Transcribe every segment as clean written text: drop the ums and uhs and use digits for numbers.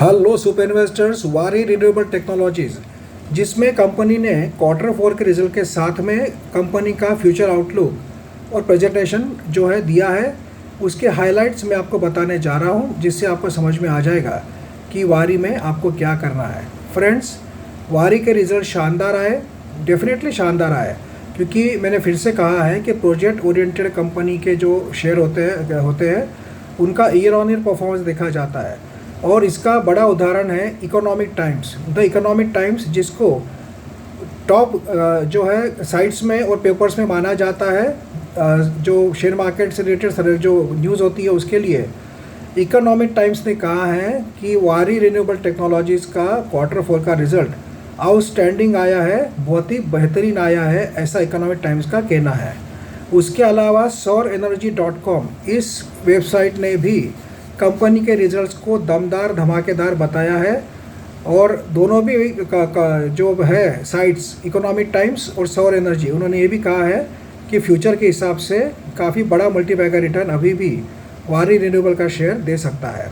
Hello super investors, वारी renewable technologies जिसमें company ने Q4 के रिजल्ट के साथ में कंपनी का फ्यूचर आउटलुक और प्रेजेंटेशन जो है दिया है, उसके हाइलाइट्स मैं आपको बताने जा रहा हूं, जिससे आपको समझ में आ जाएगा कि वारी में आपको क्या करना है। फ्रेंड्स, वारी के रिज़ल्ट शानदार आए, डेफिनेटली शानदार आए, क्योंकि मैंने फिर से कहा है कि प्रोजेक्ट ओरिएंटेड कंपनी के जो शेयर होते हैं उनका ईयर ऑन ईयर परफॉर्मेंस देखा जाता है। और इसका बड़ा उदाहरण है economic times. The economic times जिसको टॉप जो है साइट्स में और पेपर्स में माना जाता है, जो शेयर मार्केट से रिलेटेड जो न्यूज़ होती है उसके लिए, इकोनॉमिक टाइम्स ने कहा है कि वारी रिन्यूएबल टेक्नोलॉजीज़ का Q4 का रिज़ल्ट आउटस्टैंडिंग आया है, बहुत ही बेहतरीन आया है, ऐसा इकोनॉमिक टाइम्स का कहना है। उसके अलावा SourEnergy.com इस वेबसाइट ने भी कंपनी के रिजल्ट्स को दमदार धमाकेदार बताया है। और दोनों भी जो है साइट्स, इकोनॉमिक टाइम्स और सौर एनर्जी, उन्होंने ये भी कहा है कि फ्यूचर के हिसाब से काफ़ी बड़ा मल्टीबैगर रिटर्न अभी भी वारी रिन्यूएबल का शेयर दे सकता है।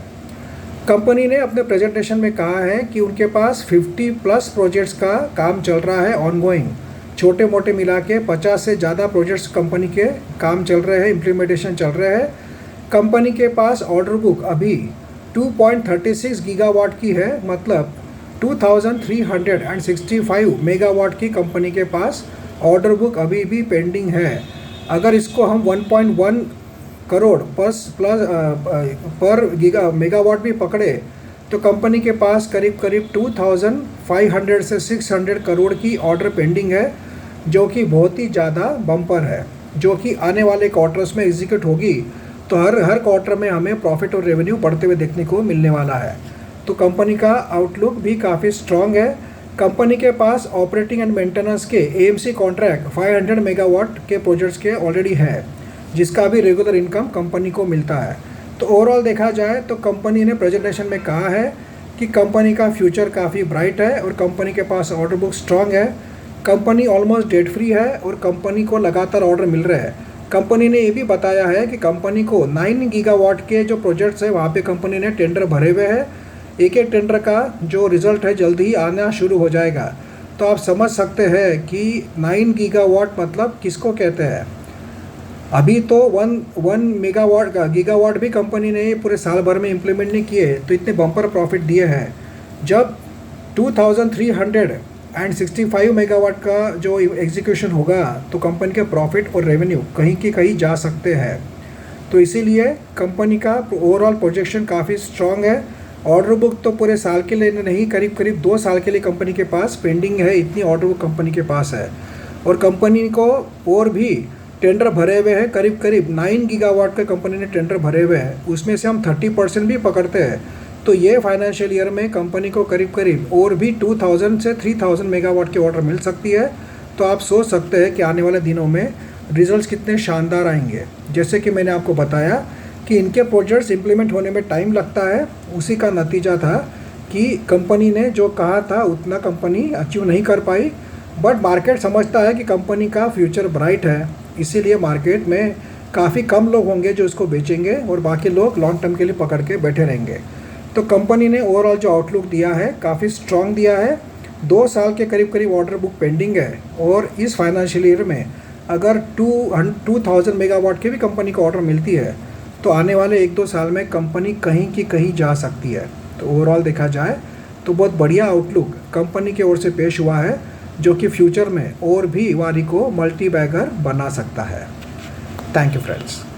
कंपनी ने अपने प्रेजेंटेशन में कहा है कि उनके पास 50+ प्रोजेक्ट्स का काम चल रहा है ऑनगोइंग। छोटे मोटे मिला के 50 से ज़्यादा प्रोजेक्ट्स कंपनी के काम चल रहे हैं, इम्प्लीमेंटेशन चल रहे हैं। कंपनी के पास ऑर्डर बुक अभी 2.36 गीगावाट की है, मतलब 2365 मेगावाट की कंपनी के पास ऑर्डर बुक अभी भी पेंडिंग है। अगर इसको हम 1.1 करोड़ पर मेगावाट भी पकड़े तो कंपनी के पास करीब 2500 से 600 करोड़ की ऑर्डर पेंडिंग है, जो कि बहुत ही ज़्यादा बम्पर है, जो कि आने वाले क्वार्टर्स में एग्जीक्यूट होगी। तो हर क्वार्टर में हमें प्रॉफिट और रेवेन्यू बढ़ते हुए देखने को मिलने वाला है। तो कंपनी का आउटलुक भी काफ़ी स्ट्रॉन्ग है। कंपनी के पास ऑपरेटिंग एंड मेंटेनेंस के AMC कॉन्ट्रैक्ट 500 मेगावाट के प्रोजेक्ट्स के ऑलरेडी है, जिसका भी रेगुलर इनकम कंपनी को मिलता है। तो ओवरऑल देखा जाए तो कंपनी ने प्रेजेंटेशन में कहा है कि कंपनी का फ्यूचर काफ़ी ब्राइट है और कंपनी के पास ऑर्डर बुक स्ट्रॉन्ग है। कंपनी ऑलमोस्ट डेट फ्री है और कंपनी को लगातार ऑर्डर मिल रहे हैं। कंपनी ने ये भी बताया है कि कंपनी को 9 गीगावाट के जो प्रोजेक्ट्स हैं वहाँ पे कंपनी ने टेंडर भरे हुए हैं। एक एक टेंडर का जो रिज़ल्ट है जल्द ही आना शुरू हो जाएगा। तो आप समझ सकते हैं कि 9 गीगावाट मतलब किसको कहते हैं। अभी तो 1 मेगावाट का गीगावाट भी कंपनी ने पूरे साल भर में इम्प्लीमेंट नहीं किए, तो इतने बम्पर प्रॉफिट दिए हैं। जब 2365 मेगावाट का जो एग्जीक्यूशन होगा तो कंपनी के प्रॉफिट और रेवेन्यू कहीं के कहीं जा सकते हैं। तो इसीलिए कंपनी का ओवरऑल प्रोजेक्शन काफ़ी स्ट्रॉन्ग है। ऑर्डर बुक तो पूरे साल के लिए नहीं, करीब 2 साल के लिए कंपनी के पास पेंडिंग है, इतनी ऑर्डर बुक कंपनी के पास है। और कंपनी को और भी टेंडर भरे हुए हैं, करीब 9 गीगावाट का कंपनी ने टेंडर भरे हुए हैं। उसमें से हम 30% भी पकड़ते हैं तो ये फाइनेंशियल ईयर में कंपनी को करीब और भी 2000 से 3000 मेगावाट की ऑर्डर मिल सकती है। तो आप सोच सकते हैं कि आने वाले दिनों में रिजल्ट्स कितने शानदार आएंगे। जैसे कि मैंने आपको बताया कि इनके प्रोजेक्ट्स इंप्लीमेंट होने में टाइम लगता है, उसी का नतीजा था कि कंपनी ने जो कहा था उतना कंपनी अचीव नहीं कर पाई। बट मार्केट समझता है कि कंपनी का फ्यूचर ब्राइट है, इसीलिए मार्केट में काफ़ी कम लोग होंगे जो इसको बेचेंगे और बाकी लोग लॉन्ग टर्म के लिए पकड़ के बैठे रहेंगे। तो कंपनी ने ओवरऑल जो आउटलुक दिया है काफ़ी स्ट्रॉन्ग दिया है। 2 साल के करीब ऑर्डर बुक पेंडिंग है और इस फाइनेंशियल ईयर में अगर 2000 मेगावाट की भी कंपनी को ऑर्डर मिलती है तो आने वाले 1-2 साल में कंपनी कहीं की कहीं जा सकती है। तो ओवरऑल देखा जाए तो बहुत बढ़िया आउटलुक कंपनी की ओर से पेश हुआ है, जो कि फ्यूचर में और भी वारी को मल्टी बैगर बना सकता है। Thank you friends.